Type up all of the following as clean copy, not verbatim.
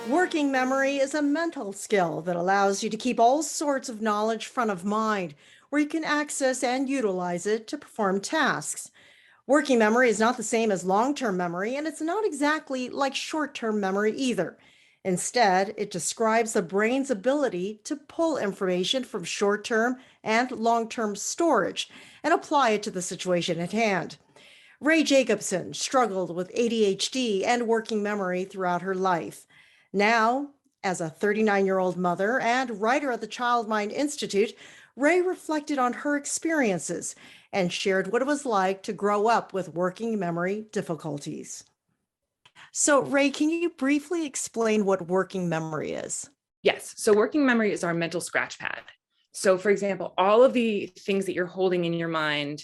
Working memory is a mental skill that allows you to keep all sorts of knowledge front of mind, where you can access and utilize it to perform tasks. Working memory is not the same as long term memory, and it's not exactly like short term memory either. Instead, it describes the brain's ability to pull information from short term and long term storage and apply it to the situation at hand. Ray Jacobson struggled with ADHD and working memory throughout her life. Now, as a 39-year-old mother and writer at the Child Mind Institute, Ray reflected on her experiences and shared what it was like to grow up with working memory difficulties. So, Ray, can you briefly explain what working memory is? Yes. So working memory is our mental scratch pad. So for example, all of the things that you're holding in your mind,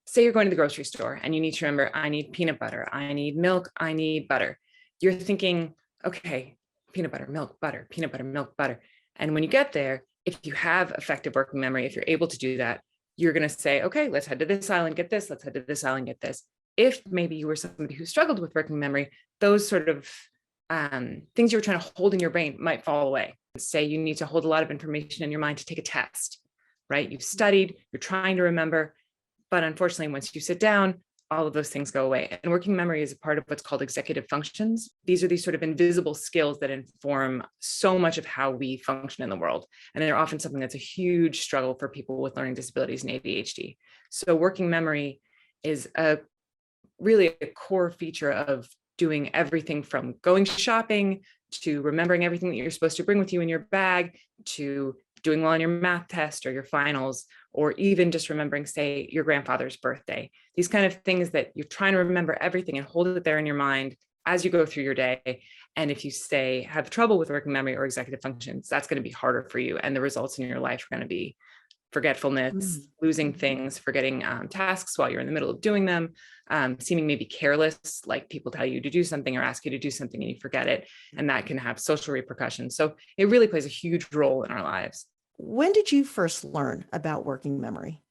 say you're going to the grocery store and you need to remember, I need peanut butter, I need milk, I need butter. You're thinking, okay, peanut butter, milk, butter, peanut butter, milk, butter. And when you get there, if you have effective working memory, if you're able to do that, you're going to say, okay, let's head to this aisle and get this. Let's head to this aisle and get this. If maybe you were somebody who struggled with working memory, those sort of things you were trying to hold in your brain might fall away. Say you need to hold a lot of information in your mind to take a test, right? You've studied, you're trying to remember, but unfortunately, once you sit down, all of those things go away. And working memory is a part of what's called executive functions. These are these sort of invisible skills that inform so much of how we function in the world. And they're often something that's a huge struggle for people with learning disabilities and ADHD. So working memory is really a core feature of doing everything from going shopping to remembering everything that you're supposed to bring with you in your bag, to doing well on your math test or your finals, or even just remembering, say, your grandfather's birthday. These kind of things that you're trying to remember everything and hold it there in your mind as you go through your day. And if you say have trouble with working memory or executive functions, that's going to be harder for you. And the results in your life are going to be forgetfulness, losing things, forgetting tasks while you're in the middle of doing them, seeming maybe careless, like people tell you to do something or ask you to do something and you forget it. And that can have social repercussions. So it really plays a huge role in our lives. When did you first learn about working memory?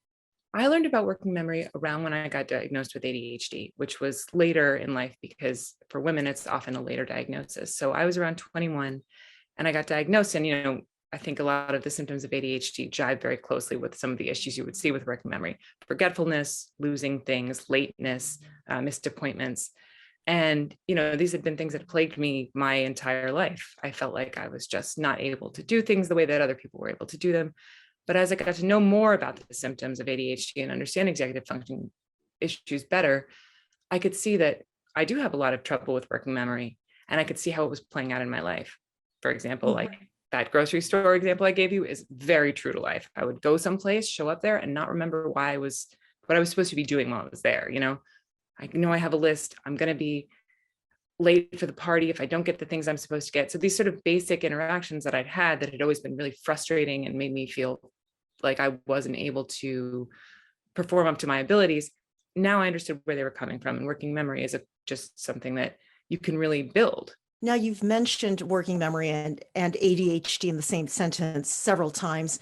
I learned about working memory around when I got diagnosed with ADHD, which was later in life because for women, it's often a later diagnosis. So I was around 21 and I got diagnosed. And, I think a lot of the symptoms of ADHD jive very closely with some of the issues you would see with working memory: forgetfulness, losing things, lateness, missed appointments. And, these had been things that plagued me my entire life. I felt like I was just not able to do things the way that other people were able to do them. But as I got to know more about the symptoms of ADHD and understand executive function issues better, I could see that I do have a lot of trouble with working memory, and I could see how it was playing out in my life. For example, like that grocery store example I gave you is very true to life. I would go someplace, show up there, and not remember what I was supposed to be doing while I was there. I know I have a list. I'm going to be late for the party if I don't get the things I'm supposed to get. So these sort of basic interactions that I'd had that had always been really frustrating and made me feel like I wasn't able to perform up to my abilities. Now I understood where they were coming from, and working memory is just something that you can really build. Now, you've mentioned working memory and ADHD in the same sentence several times.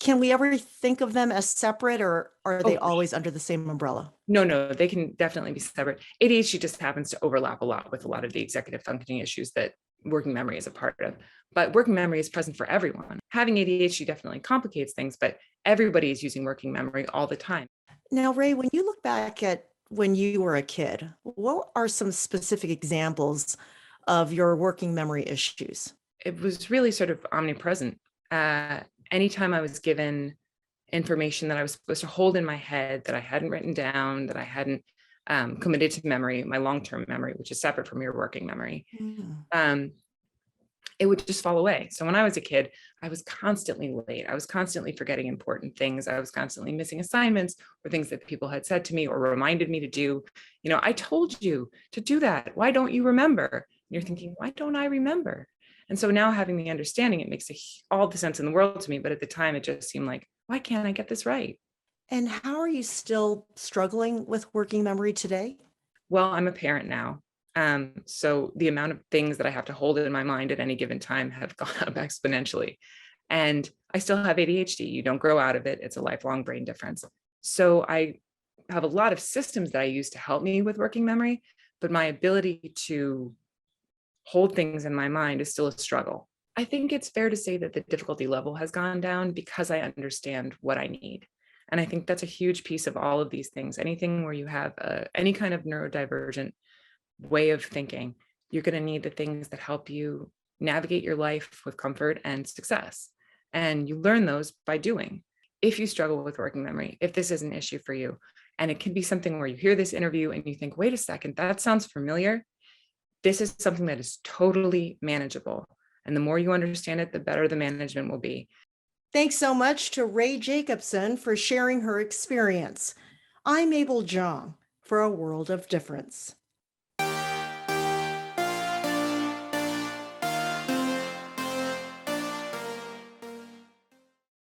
Can we ever think of them as separate, or are they always under the same umbrella? No, they can definitely be separate. ADHD just happens to overlap a lot with a lot of the executive functioning issues that working memory is a part of. But working memory is present for everyone. Having ADHD definitely complicates things, but everybody is using working memory all the time. Now, Ray, when you look back at when you were a kid, what are some specific examples of your working memory issues? It was really sort of omnipresent. Anytime I was given information that I was supposed to hold in my head that I hadn't written down, that I hadn't committed to memory, my long-term memory, which is separate from your working memory, it would just fall away. So when I was a kid, I was constantly late. I was constantly forgetting important things. I was constantly missing assignments or things that people had said to me or reminded me to do. I told you to do that. Why don't you remember? And you're thinking, why don't I remember? And so now having the understanding, it makes all the sense in the world to me. But at the time, it just seemed like, why can't I get this right? And how are you still struggling with working memory today? Well, I'm a parent now. So the amount of things that I have to hold in my mind at any given time have gone up exponentially. And I still have ADHD. You don't grow out of it. It's a lifelong brain difference. So I have a lot of systems that I use to help me with working memory, but my ability to hold things in my mind is still a struggle. I think it's fair to say that the difficulty level has gone down because I understand what I need. And I think that's a huge piece of all of these things. Anything where you have any kind of neurodivergent way of thinking, you're going to need the things that help you navigate your life with comfort and success. And you learn those by doing. If you struggle with working memory, if this is an issue for you, and it can be something where you hear this interview and you think, wait a second, that sounds familiar. This is something that is totally manageable. And the more you understand it, the better the management will be. Thanks so much to Ray Jacobson for sharing her experience. I'm Mabel Jong for A World of Difference.